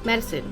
Medicine.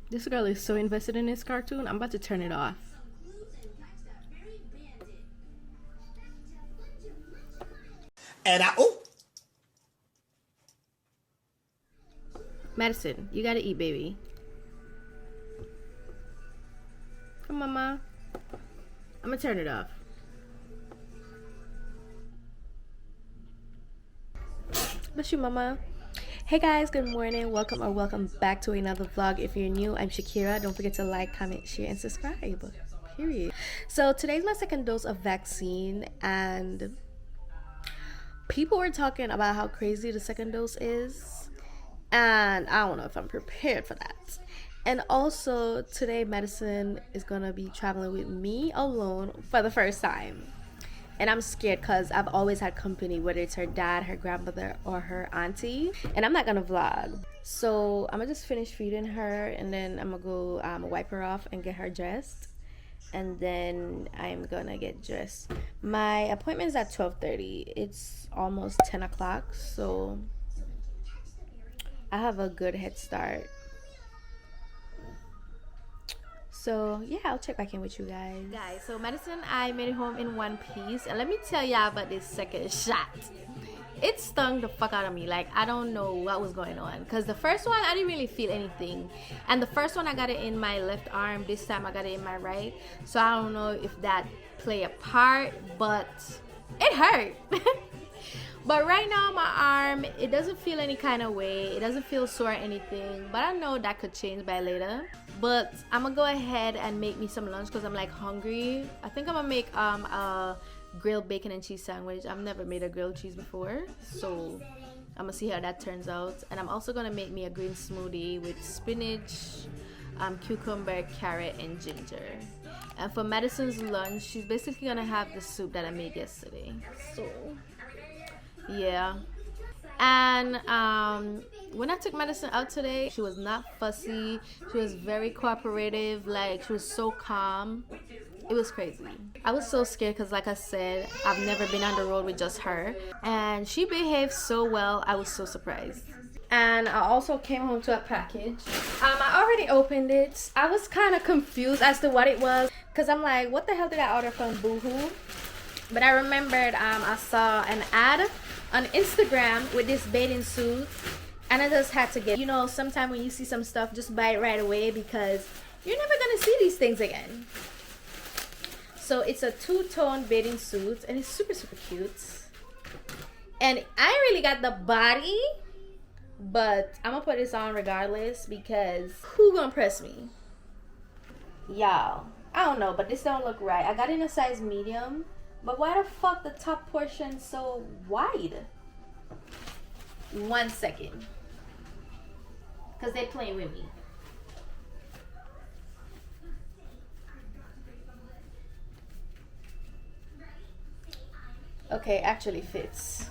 This girl is so invested in this cartoon, I'm about to turn it off. And Medicine, you gotta eat, baby. Come, mama. I'm gonna turn it off. Bless you, mama. Hey guys, good morning. Welcome back to another vlog. If you're new, I'm Shakera. Don't forget to like, comment, share, and subscribe. Period. So today's my second dose of vaccine, and people were talking about how crazy the second dose is, and I don't know if I'm prepared for that. And also today Medicine is gonna be traveling with me alone for the first time. And I'm scared because I've always had company, whether it's her dad, her grandmother, or her auntie. And I'm not going to vlog. So I'm going to just finish feeding her. And then I'm going to go wipe her off and get her dressed. And then I'm going to get dressed. My appointment is at 12:30. It's almost 10 o'clock. So I have a good head start. So yeah, I'll check back in with you guys. So Medicine, I made it home in one piece, and let me tell y'all about this second shot. It stung the fuck out of me. Like, I don't know what was going on, because the first one I didn't really feel anything, and the first one I got it in my left arm. This time I got it in my right, so I don't know if that play a part, but it hurt. But right now my arm, it doesn't feel any kind of way. It doesn't feel sore or anything, but I know that could change by later. But I'm gonna go ahead and make me some lunch because I'm like hungry. I think I'm gonna make a grilled bacon and cheese sandwich. I've never made a grilled cheese before, so I'm gonna see how that turns out. And I'm also gonna make me a green smoothie with spinach, cucumber, carrot, and ginger. And for Medicine's lunch, she's basically gonna have the soup that I made yesterday. So yeah. And when I took Medicine out today, she was not fussy. She was very cooperative. Like, she was so calm. It was crazy. I was so scared because, like I said, I've never been on the road with just her, and she behaved so well. I was so surprised. And I also came home to a package. I already opened it. I was kind of confused as to what it was, because I'm like, what the hell did I order from Boohoo? But I remembered I saw an ad on Instagram with this bathing suit, and I just had to get, you know, sometime when you see some stuff, just buy it right away because you're never gonna see these things again. So it's a two-tone bathing suit, and it's super, super cute. And I really got the body, but I'm gonna put this on regardless because who gonna press me? Y'all, I don't know, but this don't look right. I got it in a size medium, but why the fuck the top portion so wide? 1 second, because they playing with me. Okay, actually fits.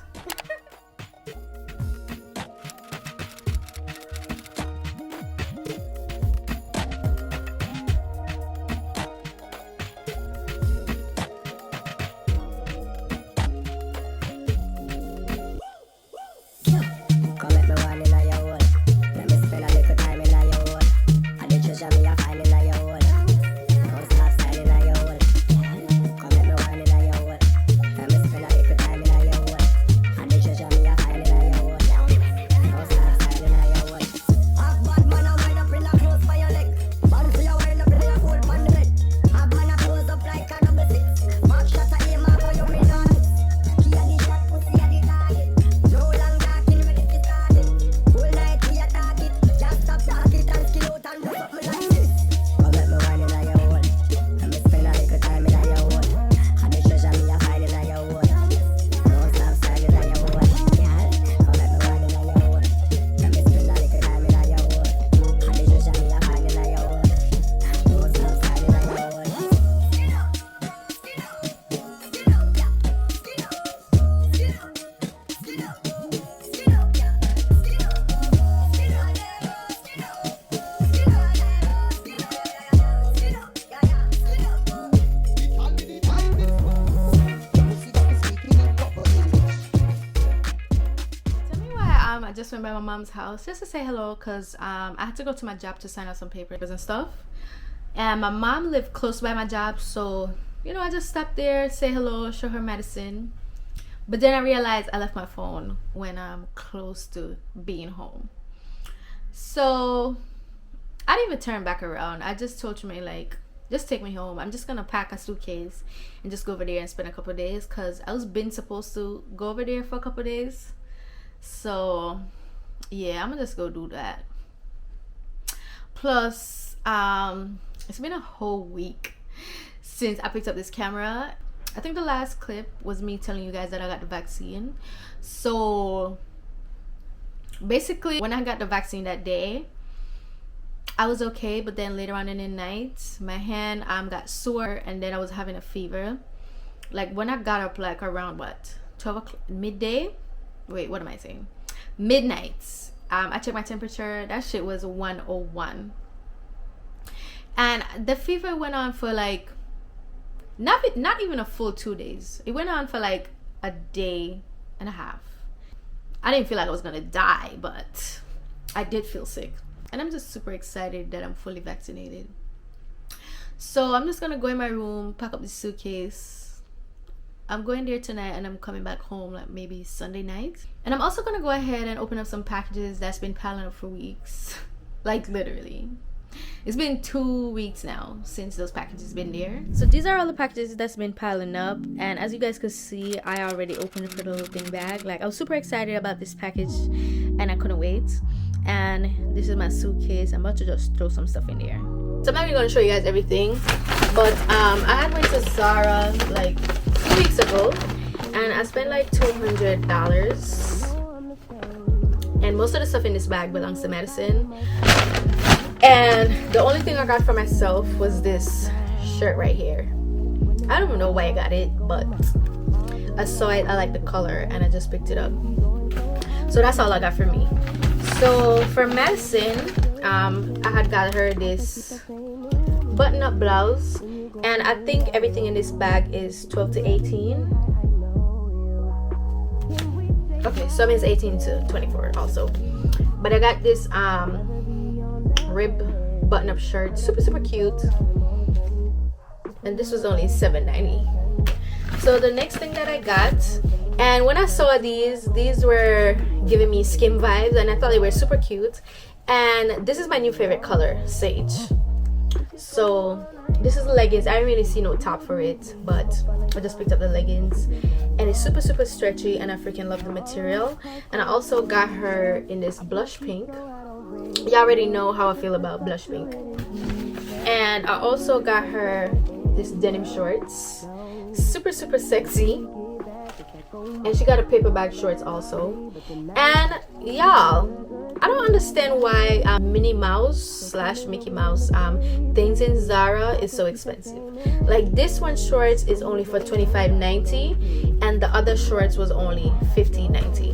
I just went by my mom's house just to say hello because I had to go to my job to sign out some papers and stuff, and my mom lived close by my job, so you know, I just stopped there, say hello, show her medicine. But then I realized I left my phone when I'm close to being home, so I didn't even turn back around. I just told Tremaine, like, just take me home. I'm just gonna pack a suitcase and just go over there and spend a couple of days because I was been supposed to go over there for a couple of days. So yeah, I'm gonna just go do that. Plus it's been a whole week since I picked up this camera. I think the last clip was me telling you guys that I got the vaccine. So basically when I got the vaccine that day, I was okay, but then later on in the night my hand got sore, and then I was having a fever. Like when I got up, like around what, 12 o'clock, midday, wait, what am I saying, midnight, I checked my temperature. That shit was 101, and the fever went on for like not even a full 2 days. It went on for like a day and a half. I didn't feel like I was gonna die, but I did feel sick, and I'm just super excited that I'm fully vaccinated. So I'm just gonna go in my room, pack up the suitcase. I'm going there tonight, and I'm coming back home like maybe Sunday night. And I'm also gonna go ahead and open up some packages that's been piling up for weeks. Like literally, it's been 2 weeks now since those packages been there. So these are all the packages that's been piling up, and as you guys could see, I already opened the PrettyLittleThing bag. Like I was super excited about this package and I couldn't wait. And this is my suitcase. I'm about to just throw some stuff in there. So I'm not even gonna show you guys everything, but I had went to Zara like 2 weeks ago, and I spent like $200, and most of the stuff in this bag belongs to Madison. And the only thing I got for myself was this shirt right here. I don't even know why I got it, but I saw it, I like the color, and I just picked it up. So that's all I got for me. So for Madison, I had got her this button-up blouse, And I think everything in this bag is 12 to 18. Okay, some is 18 to 24 also. But I got this rib button-up shirt, super cute, and this was only $7.90. So the next thing that I got, and when I saw these were giving me skim vibes, and I thought they were super cute. And this is my new favorite color, sage. So this is the leggings. I didn't really see no top for it, but I just picked up the leggings, and it's super stretchy, and I freaking love the material. And I also got her in this blush pink. You already know how I feel about blush pink. And I also got her this denim shorts, super sexy. And she got a paper bag shorts also. And y'all, I don't understand why Minnie Mouse / Mickey Mouse things in Zara is so expensive. Like this one shorts is only for $25.90, and the other shorts was only $15.90.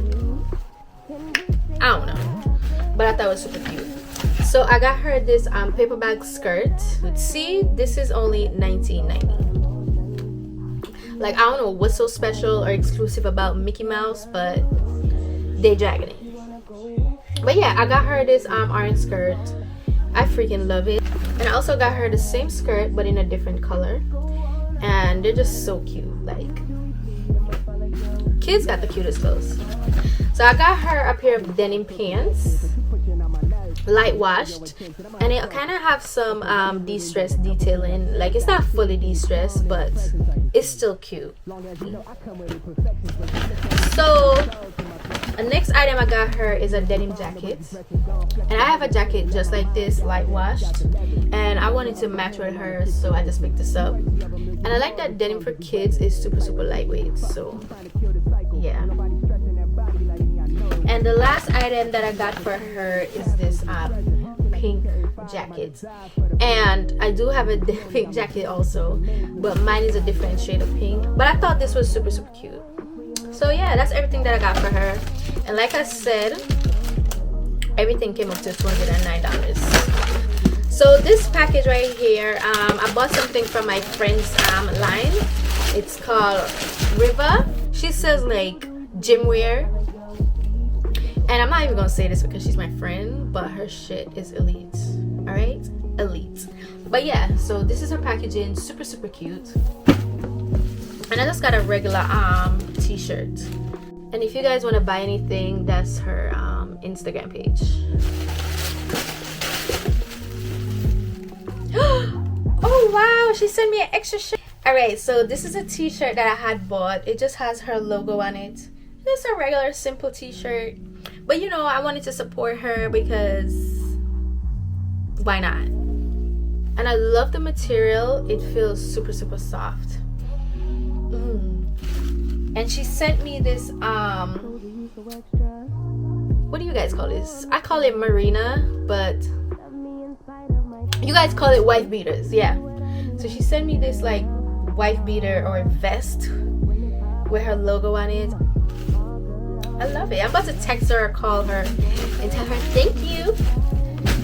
I don't know, but I thought it was super cute. So I got her this paper bag skirt. Let's see, this is only $19.90. Like, I don't know what's so special or exclusive about Mickey Mouse, but they dragging it. But yeah, I got her this orange skirt. I freaking love it. And I also got her the same skirt but in a different color, and they're just so cute. Like, kids got the cutest clothes. So I got her a pair of denim pants, light washed, and it kind of have some de-stress detailing. Like, it's not fully de-stressed, but it's still cute. So the next item I got her is a denim jacket, and I have a jacket just like this, light washed, and I wanted to match with her, so I just picked this up. And I like that denim for kids is super lightweight, so yeah. And the last item that I got for her is this pink jacket, and I do have a pink jacket also, but mine is a different shade of pink. But I thought this was super cute. So yeah, that's everything that I got for her. And like I said, everything came up to $209. So this package right here, I bought something from my friend's line. It's called Ryhva. She sells like gym wear, and I'm not even gonna say this because she's my friend, but her shit is elite. All right, elite. But yeah, so this is her packaging, super cute. And I just got a regular t-shirt. And if you guys want to buy anything, that's her Instagram page. Oh wow, she sent me an extra shirt. Alright, so this is a t-shirt that I had bought. It just has her logo on it. Just a regular simple t-shirt, but you know, I wanted to support her because why not? And I love the material. It feels super soft. And she sent me this what do you guys call this? I call it marina, but you guys call it wife beaters. Yeah, so she sent me this like wife beater or vest with her logo on it. I love it. I'm about to text her or call her and tell her thank you.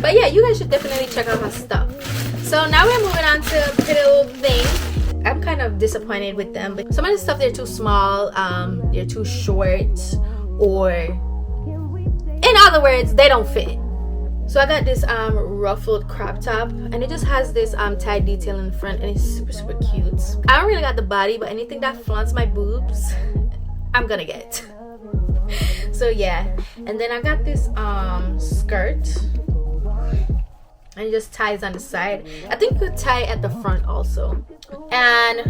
But yeah, you guys should definitely check out her stuff. So now we're moving on to PrettyLittleThing. I'm kind of disappointed with them, but some of the stuff, they're too small, they're too short, or in other words, they don't fit. So I got this ruffled crop top, and it just has this tie detail in the front, and it's super cute. I don't really got the body, but anything that flaunts my boobs, I'm gonna get. So yeah, and then I got this skirt, and it just ties on the side. I think you could tie at the front also. And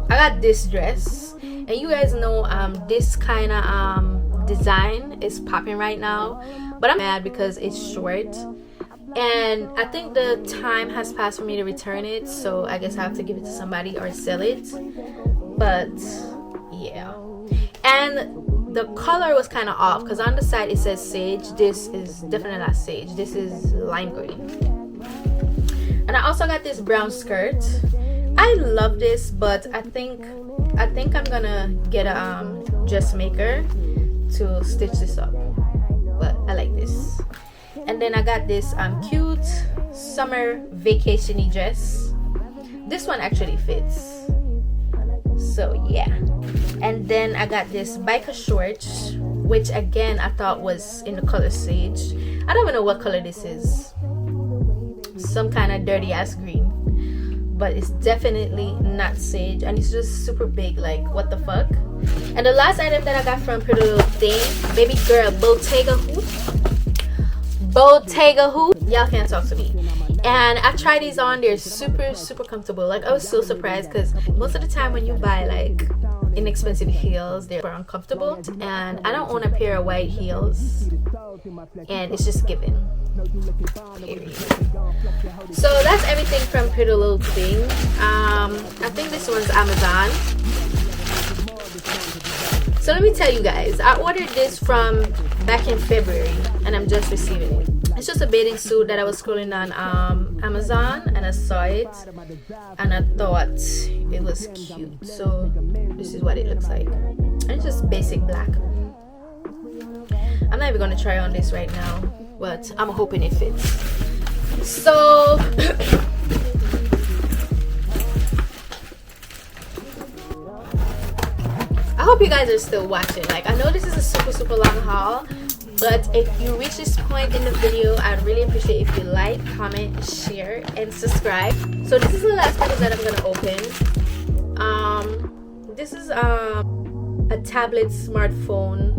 I got this dress, and you guys know this kind of design is popping right now, but I'm mad because it's short, and I think the time has passed for me to return it, so I guess I have to give it to somebody or sell it. But yeah, and the color was kind of off because on the side it says sage. This is definitely not sage. This is lime green. And I also got this brown skirt. I love this, but I think I'm gonna get a dressmaker to stitch this up. But I like this. And then I got this cute summer vacation-y dress. this one actually fits. So yeah. And then I got this biker shorts, which again I thought was in the color sage. I don't even know what color this is. Some kind of dirty ass green, but it's definitely not sage, and it's just super big. Like, what the fuck? And the last item that I got from PrettyLittleThing, baby girl, Bottega hoop. Y'all can't talk to me. And I tried these on. They're super comfortable. Like, I was so surprised because most of the time when you buy like inexpensive heels, they're uncomfortable, and I don't own a pair of white heels, and it's just given. Period. So that's everything from PrettyLittleThing. I think this one's Amazon. So let me tell you guys, I ordered this from back in February, and I'm just receiving it. It's just a bathing suit that I was scrolling on Amazon, and I saw it, and I thought it was cute. So this is what it looks like, and it's just basic black. I'm not even gonna try on this right now, but I'm hoping it fits. So I hope you guys are still watching. Like, I know this is a super long haul, but if you reach this point in the video, I'd really appreciate if you like, comment, share, and subscribe. So this is the last package that I'm gonna open. This is a tablet smartphone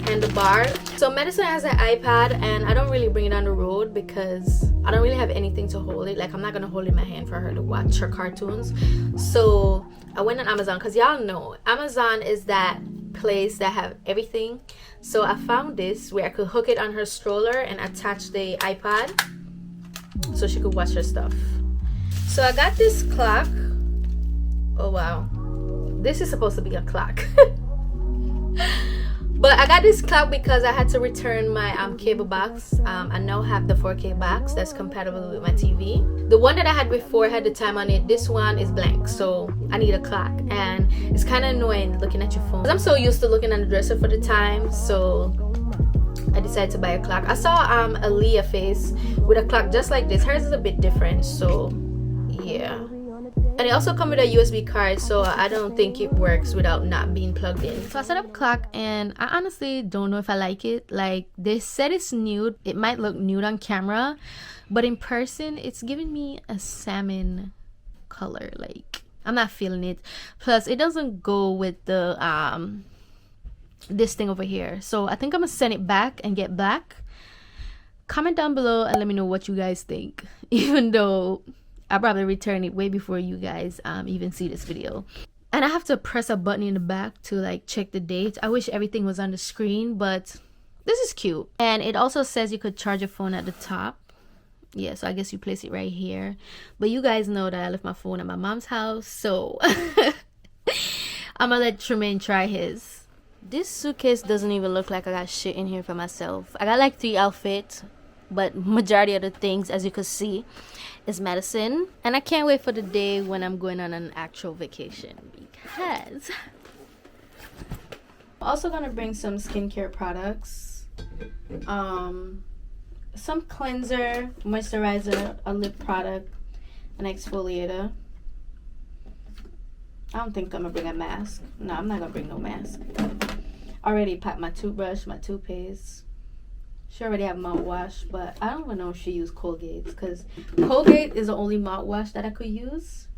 handlebar. So Madison has an iPad, and I don't really bring it on the road because I don't really have anything to hold it. Like, I'm not gonna hold it in my hand for her to watch her cartoons. So I went on Amazon, because y'all know Amazon is that place that have everything. So I found this where I could hook it on her stroller and attach the iPad so she could watch her stuff. So I got this clock. Oh wow, this is supposed to be a clock. But I got this clock because I had to return my cable box. I now have the 4K box that's compatible with my TV. The one that I had before had the time on it. This one is blank, so I need a clock, and it's kind of annoying looking at your phone. I'm so used to looking on the dresser for the time, so I decided to buy a clock. I saw a Leah face with a clock just like this. Hers is a bit different, so yeah. And it also comes with a USB card, so I don't think it works without not being plugged in. So I set up clock, and I honestly don't know if I like it. Like, they said it's nude. It might look nude on camera, but in person it's giving me a salmon color. Like, I'm not feeling it. Plus, it doesn't go with the this thing over here. So I think I'm gonna send it back and get black. Comment down below and let me know what you guys think, even though I'll probably return it way before you guys even see this video. And I have to press a button in the back to like check the date. I wish everything was on the screen, but this is cute. And it also says you could charge your phone at the top. Yeah, so I guess you place it right here. But you guys know that I left my phone at my mom's house, so I'm gonna let Tremaine try his. This suitcase doesn't even look like I got shit in here for myself. I got like 3 outfits, but majority of the things, as you can see, is Madison. And I can't wait for the day when I'm going on an actual vacation, because I'm also gonna bring some skincare products, some cleanser, moisturizer, a lip product, an exfoliator. I don't think I'm gonna bring a mask. No, I'm not gonna bring no mask. I already packed my toothbrush, my toothpaste. She already have mouthwash, but I don't even know if she used Colgate, because Colgate is the only mouthwash that I could use.